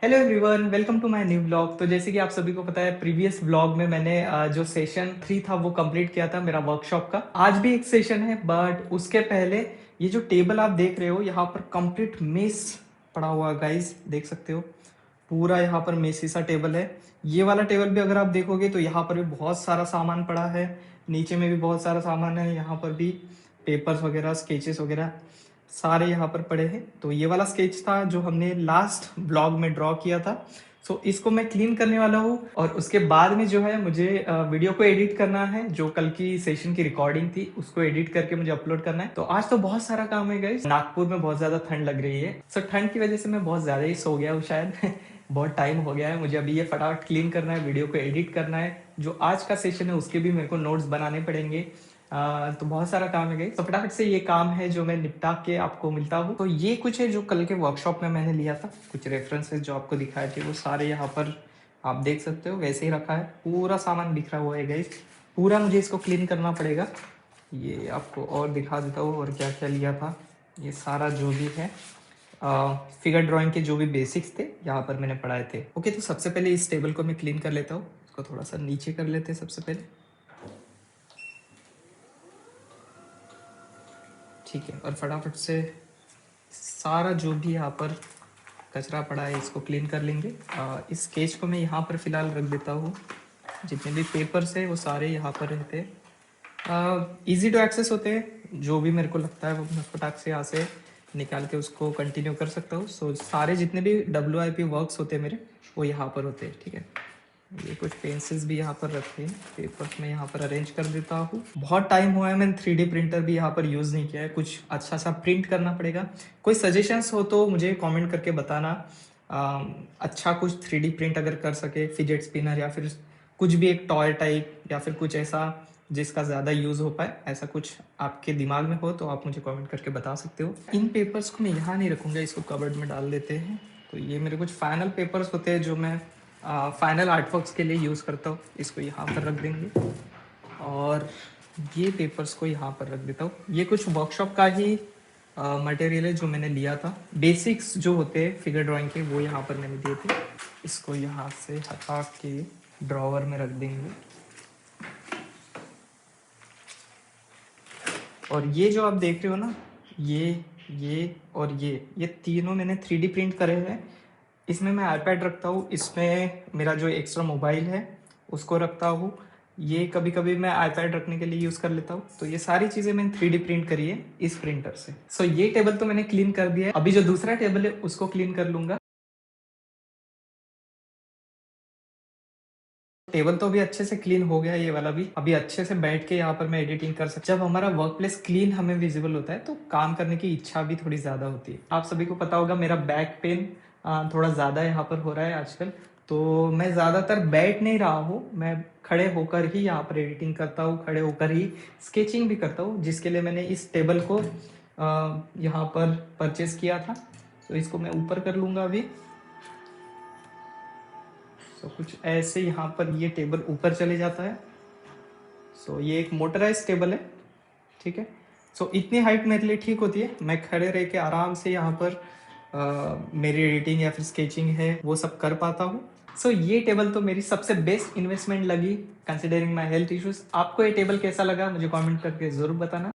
Hello everyone, welcome to my new blog. तो जैसे कि आप सभी को पता है, प्रीवियस ब्लॉग में मैंने जो सेशन 3 था वो कंप्लीट किया था मेरा वर्कशॉप का। आज भी एक सेशन है, बट उसके पहले ये जो टेबल आप देख रहे हो यहाँ पर कंप्लीट मेस पड़ा हुआ है गाइस, देख सकते हो। पूरा यहाँ पर मेसी सा टेबल है। ये वाला टेबल भी अगर आप देखोगे तो यहाँ पर भी बहुत सारा सामान पड़ा है, नीचे में भी बहुत सारा सामान है, यहाँ पर भी पेपर्स वगैरह, स्केचेस वगैरह सारे यहाँ पर पड़े हैं। तो ये वाला स्केच था जो हमने लास्ट ब्लॉग में ड्रॉ किया था। सो इसको मैं क्लीन करने वाला हूँ और उसके बाद में जो है मुझे वीडियो को एडिट करना है। जो कल की सेशन की रिकॉर्डिंग थी उसको एडिट करके मुझे अपलोड करना है। तो आज तो बहुत सारा काम है गाइस। नागपुर में बहुत ज्यादा ठंड लग रही है। सो ठंड की वजह से मैं बहुत ज्यादा ही सो गया हूँ शायद बहुत टाइम हो गया है। मुझे अभी ये फटाफट क्लीन करना है, वीडियो को एडिट करना है। जो आज का सेशन है उसके भी मेरे को नोट्स बनाने पड़ेंगे। तो बहुत सारा काम है गई। तो फटाफट से ये काम है जो मैं निपटा के आपको मिलता हूँ। तो ये कुछ है जो कल के वर्कशॉप में मैंने लिया था। कुछ रेफरेंसेस जो आपको दिखाए थे वो सारे यहाँ पर आप देख सकते हो, वैसे ही रखा है। पूरा सामान बिखरा हुआ है गाइस। पूरा मुझे इसको क्लीन करना पड़ेगा। ये आपको और दिखा देता हूँ और क्या क्या लिया था। ये सारा जो भी है फिगर ड्राइंग के जो भी बेसिक्स थे यहाँ पर मैंने पढ़ाए थे। ओके, तो सबसे पहले इस टेबल को मैं क्लीन कर लेता हूँ। इसको थोड़ा सा नीचे कर लेते हैं सबसे पहले। ठीक है, और फटाफट से सारा जो भी यहाँ पर कचरा पड़ा है इसको क्लीन कर लेंगे। इस स्केच को मैं यहाँ पर फिलहाल रख देता हूँ। जितने भी पेपर्स है वो सारे यहाँ पर रहते हैं, इजी टू एक्सेस होते हैं। जो भी मेरे को लगता है वो मैं फटाक से यहाँ से निकाल के उसको कंटिन्यू कर सकता हूँ। सो सारे जितने भी WIP वर्क्स होते हैं मेरे, वो यहाँ पर होते हैं। ठीक है, ये कुछ पेंसिल्स भी यहाँ पर रखे हैं, पेपर्स में यहाँ पर अरेंज कर देता हूँ। बहुत टाइम हुआ है, मैंने 3D प्रिंटर भी यहाँ पर यूज़ नहीं किया है। कुछ अच्छा सा प्रिंट करना पड़ेगा। कोई सजेशंस हो तो मुझे कमेंट करके बताना। अच्छा कुछ 3D प्रिंट अगर कर सके, फिजेट स्पिनर या फिर कुछ भी एक टॉय टाइप या फिर कुछ ऐसा जिसका ज़्यादा यूज़ हो पाए, ऐसा कुछ आपके दिमाग में हो तो आप मुझे कमेंट करके बता सकते हो। इन पेपर्स को मैं यहाँ नहीं रखूँगा, इसको कबर्ड में डाल देते हैं। तो ये मेरे कुछ फाइनल पेपर्स होते हैं जो मैं फाइनल आर्टवर्क्स के लिए यूज़ करता हूँ। इसको यहाँ पर रख देंगे और ये पेपर्स को यहाँ पर रख देता हूँ। ये कुछ वर्कशॉप का ही मटेरियल है जो मैंने लिया था। बेसिक्स जो होते हैं फिगर ड्राइंग के वो यहाँ पर मैंने दिए थे। इसको यहाँ से हटा के ड्रॉवर में रख देंगे। और ये जो आप देख रहे हो ना, ये और ये तीनों मैंने 3D प्रिंट करे हैं। इसमें मैं आईपैड रखता हूँ, इसमें मेरा जो एक्स्ट्रा मोबाइल है उसको रखता हूँ। ये कभी कभी मैं आईपैड रखने के लिए यूज़ कर लेता हूँ। तो ये सारी चीज़ें मैंने 3D प्रिंट करी है इस प्रिंटर से। सो ये टेबल तो मैंने क्लीन कर दिया है। अभी जो दूसरा टेबल है उसको क्लीन कर लूंगा। टेबल तो अभी अच्छे से क्लीन हो गया है, ये वाला भी। अभी अच्छे से बैठ के यहाँ पर मैं एडिटिंग कर सकता हूँ। जब हमारा वर्क प्लेस क्लीन हमें विजिबल होता है तो काम करने की इच्छा भी थोड़ी ज्यादा होती है। आप सभी को पता होगा मेरा बैक पेन थोड़ा ज्यादा यहाँ पर हो रहा है आजकल। तो मैं ज्यादातर बैठ नहीं रहा हूँ, मैं खड़े होकर ही यहाँ पर एडिटिंग करता हूँ, खड़े होकर ही स्केचिंग भी करता हूँ, जिसके लिए मैंने इस टेबल को यहाँ पर परचेज किया था। तो इसको मैं ऊपर कर लूंगा अभी। तो कुछ ऐसे यहाँ पर ये टेबल ऊपर चले जाता है। सो ये एक मोटराइज टेबल है। ठीक है, सो इतनी हाइट मेरे लिए ठीक होती है। मैं खड़े रह के आराम से यहाँ पर मेरी एडिटिंग या फिर स्केचिंग है वो सब कर पाता हूँ। सो ये टेबल तो मेरी सबसे बेस्ट इन्वेस्टमेंट लगी कंसिडरिंग माई हेल्थ इश्यूज। आपको ये टेबल कैसा लगा मुझे कमेंट करके जरूर बताना।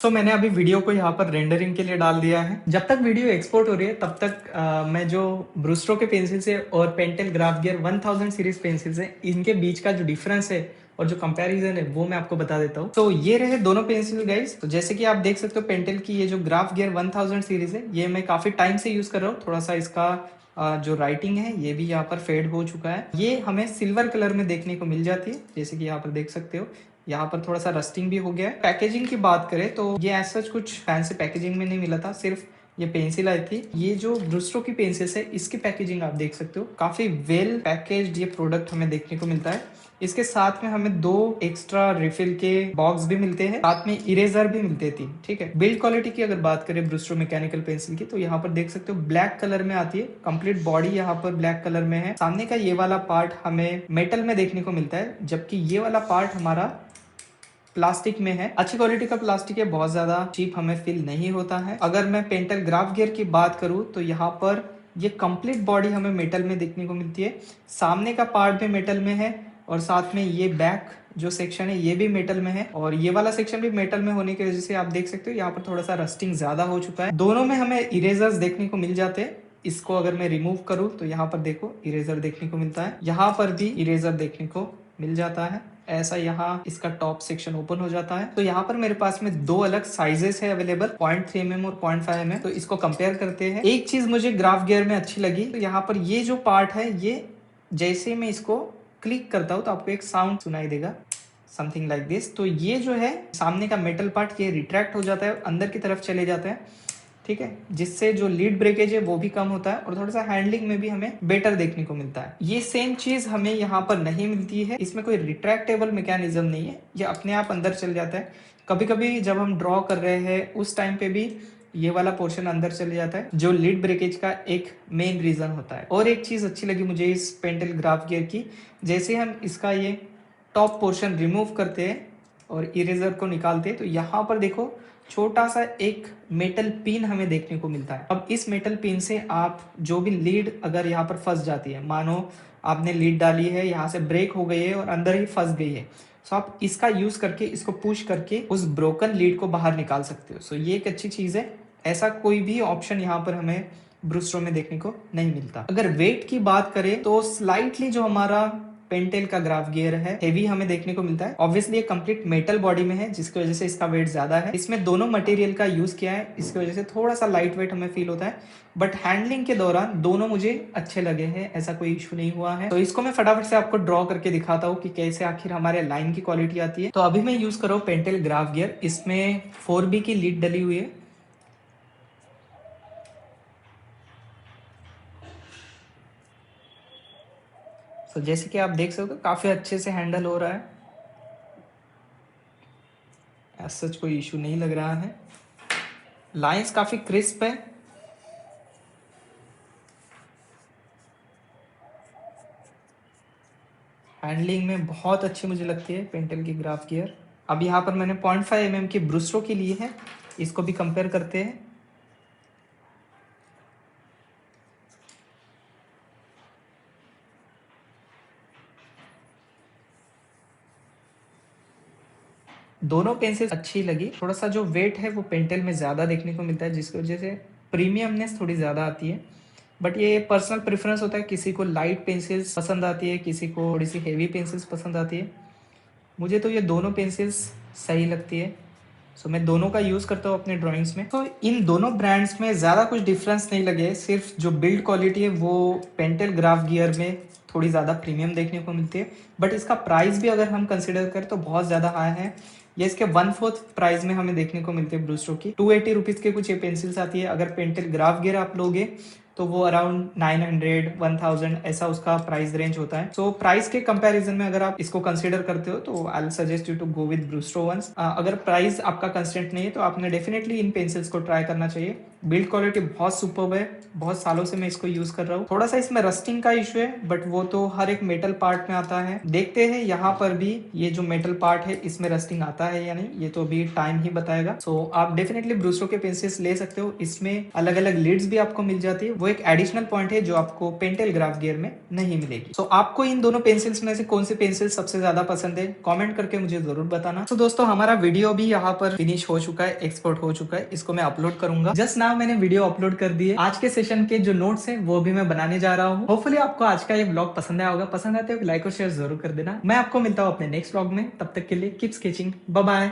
तो मैंने अभी वीडियो को यहाँ पर रेंडरिंग के लिए डाल दिया है। जब तक वीडियो एक्सपोर्ट हो रही है तब तक मैं जो ब्रूस्टो के पेंसिल्स है और pintail graph gear 1000 series pencils है, इनके बीच का जो डिफरेंस है और जो कंपैरिजन है वो मैं आपको बता देता हूँ। तो ये रहे दोनों पेंसिल गाइस। तो जैसे कि आप देख सकते हो, पेंटेल की ये जो ग्राफ गियर 1000 सीरीज है ये मैं काफी टाइम से यूज कर रहा हूँ। थोड़ा सा इसका जो राइटिंग है ये भी यहाँ पर फेड हो चुका है। ये हमें सिल्वर कलर में देखने को मिल जाती है, जैसे कि यहाँ पर देख सकते हो। यहाँ पर थोड़ा सा रस्टिंग भी हो गया है। पैकेजिंग की बात करें तो ये ऐसा कुछ फैंसी पैकेजिंग में नहीं मिला था, सिर्फ ये पेंसिल आई थी। ये जो ब्रूस्टो की पेंसिल्स है इसकी पैकेजिंग आप देख सकते हो, काफी वेल पैकेज्ड ये प्रोडक्ट हमें देखने को मिलता है। इसके साथ में हमें 2 एक्स्ट्रा रिफिल के बॉक्स भी मिलते हैं, साथ में इरेजर भी मिलते थे। ठीक है, बिल्ड क्वालिटी की अगर बात करें ब्रूस्टो मैकेनिकल पेंसिल की, तो यहाँ पर देख सकते हो ब्लैक कलर में आती है। कंप्लीट बॉडी यहाँ पर ब्लैक कलर में है। सामने का ये वाला पार्ट हमें मेटल में देखने को मिलता है, जबकि ये वाला पार्ट हमारा प्लास्टिक में है, अच्छी क्वालिटी का प्लास्टिक है, बहुत ज्यादा चीप हमें फील नहीं होता है। अगर मैं पेंटेल ग्राफ गियर की बात करूँ तो यहाँ पर ये कंप्लीट बॉडी हमें मेटल में देखने को मिलती है। सामने का पार्ट भी मेटल में है और साथ में ये बैक जो सेक्शन है ये भी मेटल में है और ये वाला सेक्शन भी मेटल में होने की वजह से आप देख सकते हो यहाँ पर थोड़ा सा रस्टिंग ज्यादा हो चुका है। दोनों में हमें इरेजर्स देखने को मिल जाते हैं। इसको अगर मैं रिमूव करूं तो यहाँ पर देखो इरेजर देखने को मिलता है, यहाँ पर भी इरेजर देखने को मिल जाता है। ऐसा यहाँ इसका टॉप सेक्शन ओपन हो जाता है। तो यहाँ पर मेरे पास में दो अलग साइजेस है अवेलेबल, 0.3 mm और 0.5 mm। तो इसको कंपेयर करते हैं। एक चीज मुझे ग्राफ गियर में अच्छी लगी, तो यहाँ पर ये जो पार्ट है ये जैसे मैं इसको क्लिक करता हूँ तो आपको एक साउंड सुनाई देगा, समथिंग लाइक दिस। तो ये जो है सामने का मेटल पार्ट ये रिट्रैक्ट हो जाता है, अंदर की तरफ चले जाता है, ठीक है, जिससे जो लीड ब्रेकेज है वो भी कम होता है और थोड़ा सा हैंडलिंग में भी हमें बेटर देखने को मिलता है। ये सेम चीज हमें यहाँ पर नहीं मिलती है, इसमें कोई रिट्रैक्टेबल मैकेनिज्म नहीं है, ये अपने आप अंदर चल जाता है। कभी कभी जब हम ड्रॉ कर रहे हैं उस टाइम पे भी ये वाला पोर्शन अंदर चले जाता है, जो लीड ब्रेकेज का एक मेन रीजन होता है। और एक चीज अच्छी लगी मुझे इस पेंटेल ग्राफ गियर की, जैसे हम इसका ये टॉप पोर्शन रिमूव करते हैं और इरेजर को निकालते हैं तो यहाँ पर देखो छोटा सा एक मेटल पिन हमें देखने को मिलता है। अब इस मेटल पिन से आप जो भी लीड अगर यहाँ पर फंस जाती है, मानो आपने लीड डाली है, यहाँ से ब्रेक हो गई है और अंदर ही फंस गई है, तो आप इसका यूज करके इसको पुश करके उस ब्रोकन लीड को बाहर निकाल सकते हो। सो ये एक अच्छी चीज है, ऐसा कोई भी ऑप्शन यहाँ पर हमें ब्रूस्टो में देखने को नहीं मिलता। अगर वेट की बात करें तो स्लाइटली जो हमारा पेंटेल का ग्राफ गियर है हेवी हमें देखने को मिलता है। ऑब्वियसली ये कंप्लीट मेटल बॉडी में है जिसकी वजह से इसका वेट ज्यादा है। इसमें दोनों मटेरियल का यूज किया है, इसकी वजह से थोड़ा सा लाइट वेट हमें फील होता है, बट हैंडलिंग के दौरान दोनों मुझे अच्छे लगे हैं, ऐसा कोई इशू नहीं हुआ है। तो इसको मैं फटाफट से आपको ड्रॉ करके दिखाता हूँ कि कैसे आखिर हमारे लाइन की क्वालिटी आती है। तो अभी मैं यूज कर रहा हूँ पेंटेल ग्राफ गियर, इसमें 4B की लीड डली हुई है। तो जैसे कि आप देख सकते हो काफी अच्छे से हैंडल हो रहा है, एज सच कोई इशू नहीं लग रहा है। लाइंस काफी क्रिस्प है, हैंडलिंग में बहुत अच्छी मुझे लगती है पेंटेल की ग्राफ गियर। अब यहाँ पर मैंने 0.5 mm की ब्रूस्टो की ली है, इसको भी कंपेयर करते हैं। दोनों पेंसिल अच्छी लगी, थोड़ा सा जो वेट है वो पेंटेल में ज्यादा देखने को मिलता है जिसकी वजह से प्रीमियमनेस थोड़ी ज्यादा आती है। बट ये पर्सनल प्रेफरेंस होता है, किसी को लाइट पेंसिल्स पसंद आती है, किसी को थोड़ी सी हेवी पेंसिल्स पसंद आती है। मुझे तो ये दोनों पेंसिल्स सही लगती है, सो मैं दोनों का यूज करता हूँ अपने ड्राइंग्स में। तो इन दोनों ब्रांड्स में ज्यादा कुछ डिफरेंस नहीं लगे, सिर्फ जो बिल्ड क्वालिटी है वो पेंटेल ग्राफ गियर में थोड़ी ज्यादा प्रीमियम देखने को मिलती है। बट इसका प्राइस भी अगर हम कंसिडर करें तो बहुत ज्यादा हाई है, ये इसके 1/4 प्राइस में हमें देखने को मिलती है ब्रूस्टो की। 280 रुपीज के कुछ ये पेंसिल्स आती है। अगर पेंटेल ग्राफ गियर आप लोगे तो वो अराउंड 900 1000 ऐसा उसका प्राइस रेंज होता है। सो प्राइस के कंपैरिजन में अगर आप इसको कंसीडर करते हो तो I will suggest you to go with Brustro ones. अगर प्राइस आपका कंस्टेंट नहीं है तो आपने डेफिनेटली इन पेंसिल्स को ट्राई करना चाहिए। बिल्ड क्वालिटी बहुत सुपर्ब है, बहुत सालों से मैं इसको यूज कर रहा हूँ। थोड़ा सा इसमें रस्टिंग का इशू है बट वो तो हर एक मेटल पार्ट में आता है। देखते हैं यहाँ पर भी ये जो मेटल पार्ट है इसमें रस्टिंग आता है या नहीं, ये तो अभी टाइम ही बताएगा। सो आप डेफिनेटली ब्रूस्टो के पेंसिल्स ले सकते हो, इसमें अलग अलग लीड्स भी आपको मिल जाती है, वो एक एडिशनल पॉइंट है जो आपको पेंटेल ग्राफ गियर में नहीं मिलेगी। सो आपको इन दोनों पेंसिल्स में से कौन सी पेंसिल सबसे ज्यादा पसंद है कमेंट करके मुझे जरूर बताना। तो दोस्तों हमारा वीडियो भी यहाँ पर फिनिश हो चुका है, एक्सपोर्ट हो चुका है, इसको मैं अपलोड करूंगा। जस्ट नाउ मैंने वीडियो अपलोड कर दिए। आज के सेशन के जो नोट्स हैं वो भी मैं बनाने जा रहा हूँ। होपफुली आपको आज का ये ब्लॉग पसंद आया होगा, पसंद आते हो लाइक और शेयर जरूर कर देना। मैं आपको मिलता हूँ अपने नेक्स्ट ब्लॉग में, तब तक के लिए कीप स्केचिंग, बाय बाय।